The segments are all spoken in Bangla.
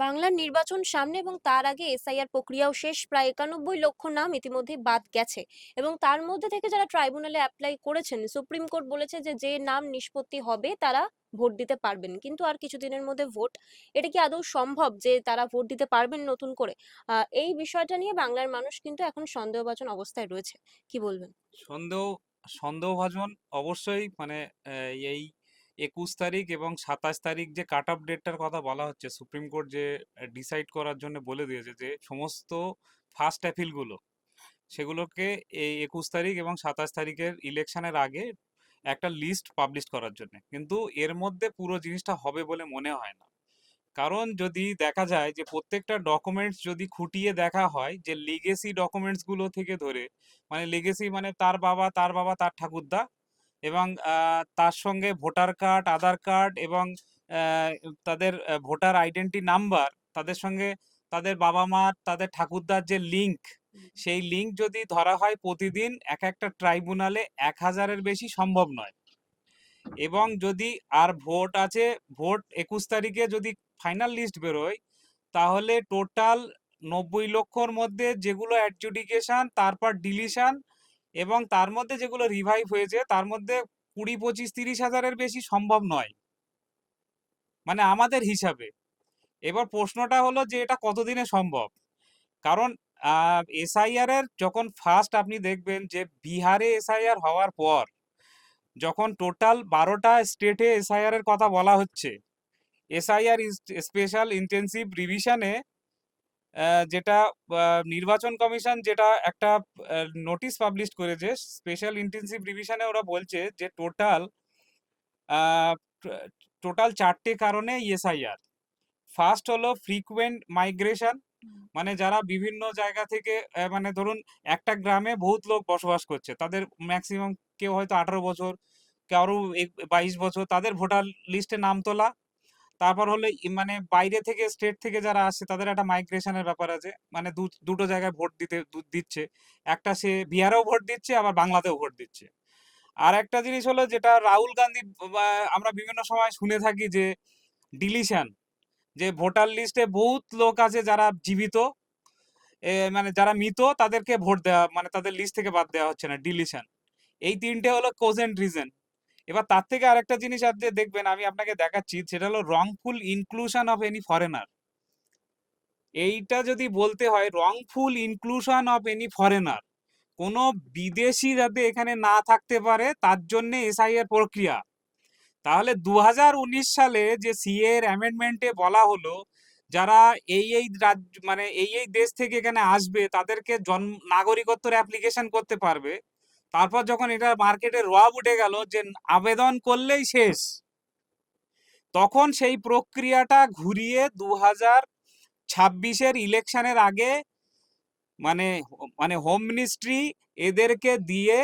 বাংলার নির্বাচন সামনে এবং তার আগে এসআইআর প্রক্রিয়াও শেষ। প্রায় 91 লক্ষ নাম ইতিমধ্যেই বাদ গেছে এবং তার মধ্যে থেকে যারা ট্রাইব্যুনালে অ্যাপ্লাই করেছেন, সুপ্রিম কোর্ট বলেছে যে যে নাম নিষ্পত্তি হবে তারা ভোট দিতে পারবেন, কিন্তু আর কিছুদিনের মধ্যে ভোট। এটা কি আদৌ সম্ভব যে তারা ভোট দিতে পারবেন নতুন করে? এই বিষয়টা নিয়ে বাংলার মানুষ কিন্তু এখন সন্দেহভাজন অবস্থায় রয়েছে। কি বলবেন? সন্দেহ সন্দেহভাজন অবশ্যই, এই 21 তারিখ এবং 27 তারিখ যে কাট অফ ডেটটার কথা বলা হচ্ছে, সুপ্রিম কোর্ট যে ডিসাইড করার জন্য বলে দিয়েছে যে সমস্ত ফার্স্ট অ্যাপিলগুলো সেগুলোকে এই 21 তারিখ এবং 27 তারিখের ইলেকশনের আগে একটা লিস্ট পাবলিশ করার জন্য, কিন্তু এর মধ্যে পুরো জিনিসটা হবে বলে মনে হয় না। কারণ যদি দেখা যায় যে প্রত্যেকটা ডকুমেন্টস যদি খুঁটিয়ে দেখা হয়, যে লিগেসি ডকুমেন্টসগুলো থেকে ধরে, মানে লিগেসি মানে তার বাবা তার বাবা তার ঠাকুরদা, এবং তার সঙ্গে ভোটার কার্ড, আধার কার্ড এবং আহ, তাদের ভোটার আইডেন্টি নাম্বার, তাদের সঙ্গে তাদের বাবা মা তাদের ঠাকুরদার যে লিঙ্ক, সেই লিঙ্ক যদি ধরা হয় প্রতিদিন এক একটা ট্রাইব্যুনালে 1000-এর বেশি সম্ভব নয়। এবং যদি আর ভোট আছে, ভোট 21 তারিখে যদি ফাইনাল লিস্ট বেরোয়, তাহলে টোটাল 90 লক্ষর মধ্যে যেগুলো অ্যাডজুডিকেশন, তারপর ডিলিশন, এবং তার মধ্যে যেগুলো রিভাইভ হয়েছে তার মধ্যে 20, 25, 30 হাজারের বেশি সম্ভব নয়, মানে আমাদের হিসাবে। এবার প্রশ্নটা হলো যে এটা কতদিনে সম্ভব। কারণ এসআইআর এর যখন ফার্স্ট আপনি দেখবেন যে বিহারে এসআইআর হওয়ার পর, যখন টোটাল 12টা স্টেটে এসআইআর এর কথা বলা হচ্ছে, এসআইআর স্পেশাল ইন্টেন্সিভ রিভিশনে যেটা নির্বাচন কমিশন যেটা একটা নোটিশ পাবলিশ করেছে, স্পেশাল ইন্টেন্সিভ রিভিশনে ওরা বলছে যে টোটাল 4টে কারণে এসআইআর। ফার্স্ট হলো ফ্রিকুয়েন্ট মাইগ্রেশন, মানে যারা বিভিন্ন জায়গা থেকে মানে ধরুন একটা গ্রামে বহুত লোক বসবাস করছে, তাদের ম্যাক্সিমাম কেউ হয়তো 18 বছর, কারো 22 বছর, তাদের ভোটার লিস্টে নাম তোলা। তারপর হলো মানে বাইরে থেকে স্টেট থেকে যারা আসছে তাদের একটা মাইগ্রেশনের ব্যাপার আছে, মানে দুটো জায়গায় ভোট দিচ্ছে, একটা সে বিহারেও ভোট দিচ্ছে আবার বাংলাতেও ভোট দিচ্ছে। আর একটা জিনিস হলো যেটা রাহুল গান্ধী আমরা বিভিন্ন সময় শুনে থাকি যে ডিলিশন, যে ভোটার লিস্টে বহুত লোক আছে যারা জীবিত, মানে যারা মৃত তাদেরকে ভোট দেওয়া, মানে তাদের লিস্ট থেকে বাদ দেওয়া হচ্ছে না, ডিলিশন। এই তিনটে হলো কোজেন্ট রিজন। এবার তার থেকে আরেকটা জিনিস আপনি দেখবেন, আমি আপনাকে দেখাচ্ছি, সেটা হলো wrongful inclusion of any foreigner. এইটা যদি বলতে হয় wrongful inclusion of any foreigner, কোনো বিদেশি যাতে এখানে না থাকতে পারে তার জন্য এসআইআর প্রক্রিয়া। তাহলে 2019 সালে যে সিএ এর অ্যামেন্ডমেন্টে বলা হলো যারা এই রাজ্য মানে এই দেশ থেকে এখানে আসবে তাদেরকে নাগরিকত্বের অ্যাপ্লিকেশন করতে পারবে, তারপর যখন এটা মার্কেটে রব উঠে গেল যে আবেদন করলেই শেষ, তখন সেই প্রক্রিয়াটা ঘুরিয়ে 2026-এর ইলেকশনের আগে, মানে মানে হোম মিনিস্ট্রি এদেরকে দিয়ে,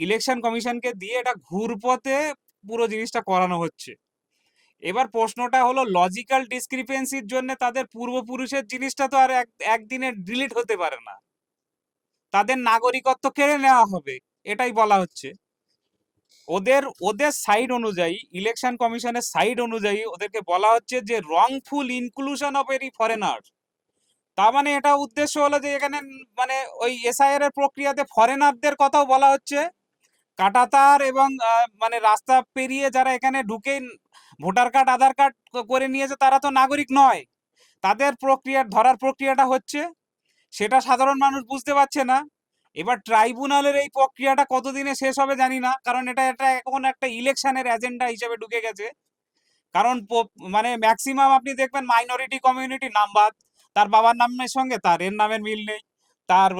ইলেকশন কমিশনকে দিয়ে এটা ঘুরপথে পুরো জিনিসটা করানো হচ্ছে। এবার প্রশ্নটা হলো লজিক্যাল ডিসক্রিপেন্সির জন্য তাদের পূর্বপুরুষের জিনিসটা তো আর একদিনে ডিলিট হতে পারে না, তাদের নাগরিকত্ব কেড়ে নেওয়া হবে, এটাই বলা হচ্ছে। ওদের ওদের সাইড অনুযায়ী, ইলেকশন কমিশনের সাইড অনুযায়ী ওদেরকে বলা হচ্ছে যে wrongful inclusion of any foreigner. তার মানে এটা উদ্দেশ্য হলো যে এখানে মানে ওই এসআইআর এর প্রক্রিয়াতে ফরেনারদের কথাও বলা হচ্ছে। কাঁটাতার এবং মানে রাস্তা পেরিয়ে যারা এখানে ঢুকে ভোটার কার্ড আধার কার্ড করে নিয়েছে তারা তো নাগরিক নয়, তাদের ধরার প্রক্রিয়াটা হচ্ছে, সেটা সাধারণ মানুষ বুঝতে পারছে না। এবার ট্রাইব্যুনালের এই প্রক্রিয়াটা কতদিনে শেষ হবে জানি না, কারণ এটা এটা এখন একটা ইলেকশনের এজেন্ডা হিসেবে ঢুকে গেছে। কারণ মানে ম্যাক্সিমাম আপনি দেখবেন মাইনরিটি কমিউনিটি নাম বাদ, তার বাবার নামের সঙ্গে তার এর নামের মিল নেই, তার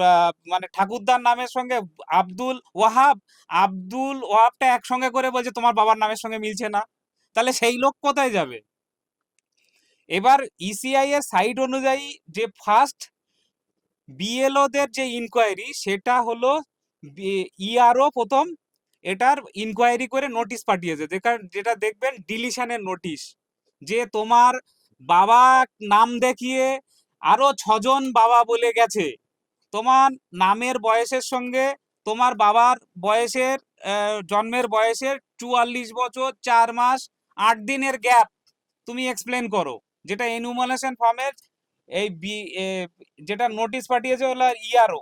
মানে ঠাকুরদার নামের সঙ্গে আব্দুল ওয়াহাব, আব্দুল ওয়াহাবটা একসঙ্গে করে বলছে তোমার বাবার নামের সঙ্গে মিলছে না, তাহলে সেই লোক কোথায় যাবে? এবার ইসিআই এর সাইট অনুযায়ী যে ফার্স্ট বিএলওদের যে ইনকোয়ারি, সেটা হলো ইআরও প্রথম এটার ইনকোয়ারি করে নোটিশ পাঠিয়েছে, যেটা দেখবেন ডিলিশনের নোটিশ, যে তোমার বাবা নাম দেখিয়ে আরো 6জন বাবা বলে গেছে, তোমার নামের বয়সের সঙ্গে তোমার বাবার বয়সের জন্মের বয়সের 44 বছর 4 মাস 8 দিনের গ্যাপ তুমি এক্সপ্লেন করো। যেটা এনুমালেশন ফর্মের এই যেটা নোটিশ পাঠিয়েছে হলো ইআরও।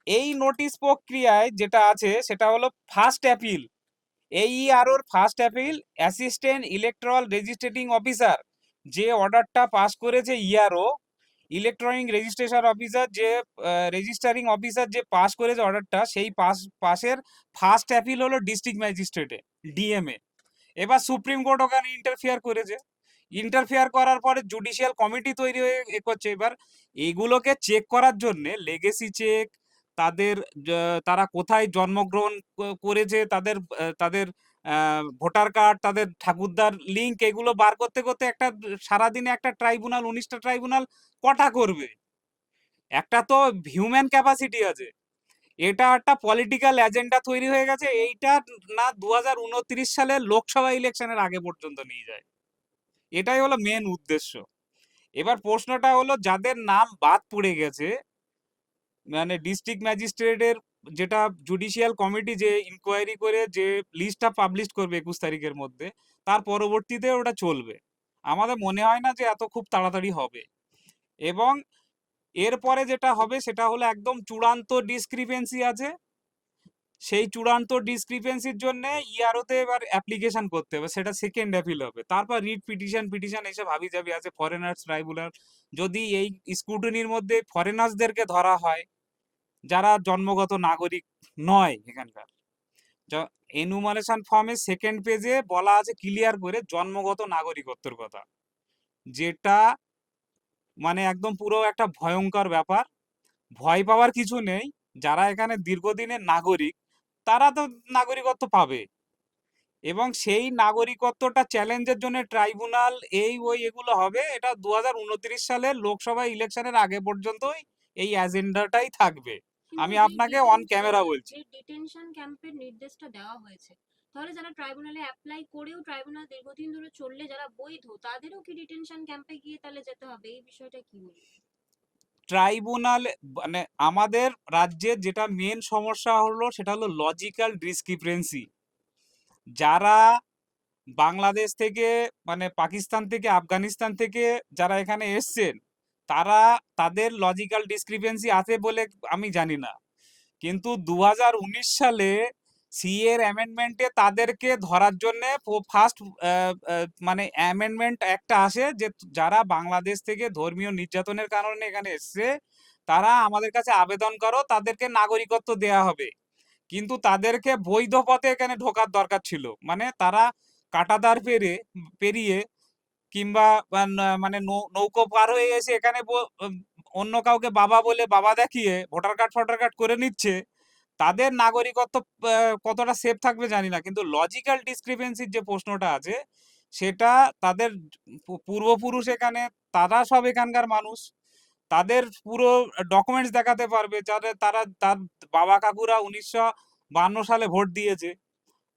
এই নোটিশ প্রক্রিয়ায় যেটা আছে সেটা হলো ফার্স্ট অ্যাপিল। এই ইআরওর first appeal assistant electoral registrating officer যে অর্ডারটা পাস করেছে ইআরও, ইলেকট্রনিক রেজিস্ট্রেশন অফিসার যে রেজিস্টারিং অফিসার যে পাস করেছে অর্ডারটা, সেই পাসের ফার্স্ট অ্যাপিল হলো ডিস্ট্রিক্ট ম্যাজিস্ট্রেটে, ডিএমএ। এবার সুপ্রিম কোর্ট ওখানে ইন্টারফেয়ার করেছে। ইন্টারফেয়ার করার পরে জুডিশিয়াল কমিটি তৈরি হয়ে করছে। এবার এগুলোকে চেক করার জন্য লেগেসি চেক, তাদের তারা কোথায় জন্মগ্রহণ করেছে, তাদের তাদের ভোটার কার্ড, তাদের ঠাকুরদার লিঙ্ক, এগুলো বার করতে করতে একটা সারাদিনে একটা ট্রাইব্যুনাল 19টা ট্রাইব্যুনাল কটা করবে? একটা তো হিউম্যান ক্যাপাসিটি আছে, এটা একটা পলিটিক্যাল এজেন্ডা তৈরি হয়ে গেছে। এইটা না 2029 সালের লোকসভা ইলেকশনের আগে পর্যন্ত নিয়ে যায়, এটাই হলো মেন উদ্দেশ্য। এবার প্রশ্নটা হলো যাদের নাম বাদ পড়ে গেছে, মানে ডিস্ট্রিক্ট ম্যাজিস্ট্রেটের যেটা জুডিশিয়াল কমিটি যে ইনকোয়ারি করে যে লিস্টটা পাবলিশ করবে 21 তারিখের মধ্যে, তার পরবর্তীতে ওটা চলবে। আমাদের মনে হয় না যে এত খুব তাড়াতাড়ি হবে। এবং এরপরে যেটা হবে সেটা হলো একদম চূড়ান্ত ডিসক্রিপেন্সি আছে, সেই চূড়ান্ত ডিসক্রিপেন্সির জন্য ইআরওতে এবার অ্যাপ্লিকেশন করতে হবে, সেটা সেকেন্ড অ্যাপিল হবে। তারপর রিট পিটিশন এইসব হাবি জাবি আছে, ফরেনার্স ট্রাইব্যুনাল। যদি এই স্ক্রুটিনির মধ্যে ফরেনার্সদেরকে ধরা হয় যারা জন্মগত নাগরিক নয় এখানকার, এনুমারেশন ফর্মের সেকেন্ড পেজে বলা আছে ক্লিয়ার করে জন্মগত নাগরিকত্বের কথা, যেটা মানে একদম পুরো একটা ভয়ঙ্কর ব্যাপার। ভয় পাওয়ার কিছু নেই, যারা এখানে দীর্ঘদিনের নাগরিক তারা তো নাগরিকত্ব পাবে। এবং সেই নাগরিকত্বটা চ্যালেঞ্জের জন্য ট্রাইব্যুনাল এই ওই এগুলো হবে। এটা 2029 সালের লোকসভা ইলেকশনের আগে পর্যন্তই এই এজেন্ডাটাই থাকবে। কিন্তু আমি যে আপনাকে অন ক্যামেরা বলছি। যে ডিটেনশন ক্যাম্পের নির্দেশটা দেওয়া হয়েছে, তাহলে যারা ট্রাইব্যুনালে অ্যাপ্লাই করেও ট্রাইব্যুনাল দীর্ঘদিন ধরে চললে যারা বৈধ, তাদেরও কি ডিটেনশন ক্যাম্পে গিয়ে তাহলে যেতে হবে? এই বিষয়টা কি বলবেন? ট্রাইব্যুনাল মানে আমাদের রাজ্যের যেটা মেন সমস্যা হলো সেটা হলো লজিক্যাল ডিসক্রিপেন্সি। যারা বাংলাদেশ থেকে, মানে পাকিস্তান থেকে, আফগানিস্তান থেকে যারা এখানে এসছেন, তারা তাদের লজিক্যাল ডিসক্রিপেন্সি আছে বলে আমি জানি না। কিন্তু 2019 সালে সিএর অ্যামেন্ডমেন্টে তাদেরকে ধরার জন্য ফার্স্ট মানে অ্যামেন্ডমেন্ট একটা আসে যে যারা বাংলাদেশ থেকে ধর্মীয় নির্যাতনের কারণে এখানে এসছে তারা আমাদের কাছে আবেদন করো, তাদেরকে নাগরিকত্ব দেয়া হবে। কিন্তু তাদেরকে বৈধ পথে এখানে ঢোকার দরকার ছিল, মানে তারা কাঁটাতার পেরিয়ে কিংবা মানে নৌকো পার হয়ে এসে এখানে অন্য কাউকে বাবা বলে বাবা দেখিয়ে ভোটার কার্ড ফোটার কার্ড করে নিচ্ছে। তাদের নাগরিকত্ব কতটা সেফ থাকবে জানি না, কিন্তু লজিক্যাল ডিসক্রিপেন্সির যে প্রশ্নটা আছে সেটা তাদের পূর্বপুরুষ এখানে, তারা সব এখানকার মানুষ, তাদের পুরো ডকুমেন্টস দেখাতে পারবে যাদের তার বাবা কাকুরা 1952 সালে ভোট দিয়েছে,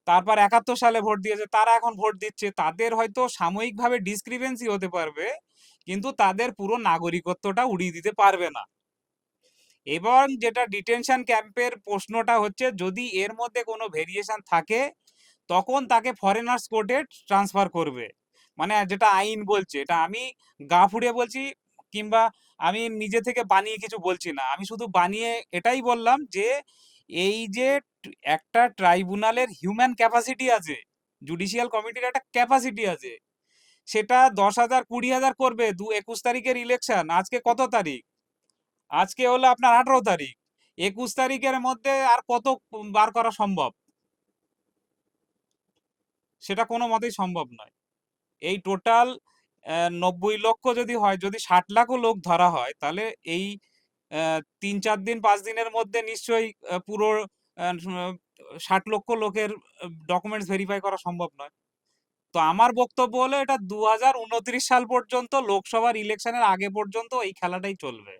তারপর 71 সালে ভোট দিয়েছে, তারা এখন ভোট দিচ্ছে। তাদের হয়তো সাময়িকভাবে ডিসক্রিপেন্সি হতে পারবে, কিন্তু তাদের পুরো নাগরিকত্বটা উড়িয়ে দিতে পারবে না। এবং যেটা ডিটেনশন ক্যাম্পের প্রশ্নটা হচ্ছে, যদি এর মধ্যে কোনো ভেরিয়েশন থাকে তখন তাকে ফরেনার্স কোর্টে ট্রান্সফার করবে। মানে যেটা আইন বলছে, এটা আমি গা ফুড়ে বলছি কিংবা আমি নিজে থেকে বানিয়ে কিছু বলছি না, আমি শুধু বানিয়ে এটাই বললাম যে এই যে একটা ট্রাইব্যুনালের হিউম্যান ক্যাপাসিটি আছে, জুডিশিয়াল কমিটির একটা ক্যাপাসিটি আছে, সেটা 10,000 20,000 করবে। 21 তারিখের ইলেকশন, আজকে কত তারিখ? আজকে হলো আপনার 18 তারিখ। 21 তারিখের মধ্যে আর কত বার করা সম্ভব? সেটা কোনো মতেই সম্ভব নয়। এই টোটাল 90 লক্ষ যদি হয়, যদি 60 লাখও লোক ধরা হয়, তাহলে এই 3-4 দিন 5 দিনের মধ্যে নিশ্চয়ই পুরো 60 লক্ষ লোকের ডকুমেন্টস ভেরিফাই করা সম্ভব নয়। তো আমার বক্তব্য হলো এটা 2029 সাল পর্যন্ত, লোকসভার ইলেকশনের আগে পর্যন্ত এই খেলাটাই চলবে।